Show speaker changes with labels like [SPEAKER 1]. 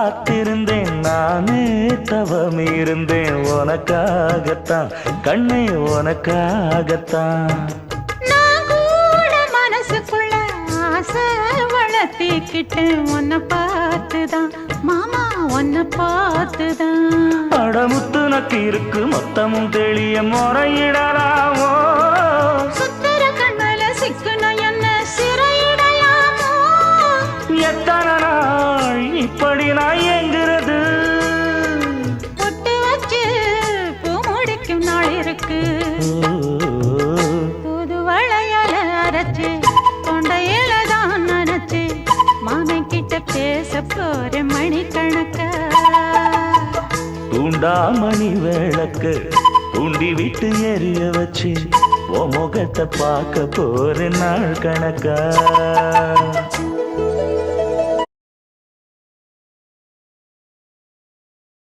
[SPEAKER 1] காத்திருந்தேன் நானே தவம் இருந்தேன் உனக்காகத்தான் கண்ணே உனக்காகத்தான்
[SPEAKER 2] நான் கூட மனசுக்குள்ள ஆசை வளர்த்திக்கிட்டேன் உன்னை பார்த்துதான் மாமா உன்னை பார்த்துதான்
[SPEAKER 1] அடமுத்து நக்கு இருக்கு மொத்தமும் தெளிய முறையிடலாமோ
[SPEAKER 2] சுத்தர கண்மல சிக்கன என்ன சிறையிடையாமோ
[SPEAKER 1] எத்தனை நாள் இப்படி நான் எங்கிறது
[SPEAKER 2] பொட்டு வச்சு பூ முடிக்கும் நாள் இருக்கு புது வளையல அரைச்சு தொண்டையில தான் நினைச்சு மாமன் கிட்ட பேச போற மணிக்கணக்கா
[SPEAKER 1] தூண்டாமணி விளக்கு தூண்டி விட்டு எரிய வச்சு உன் முகத்தை பார்க்க போற நாள் கணக்கா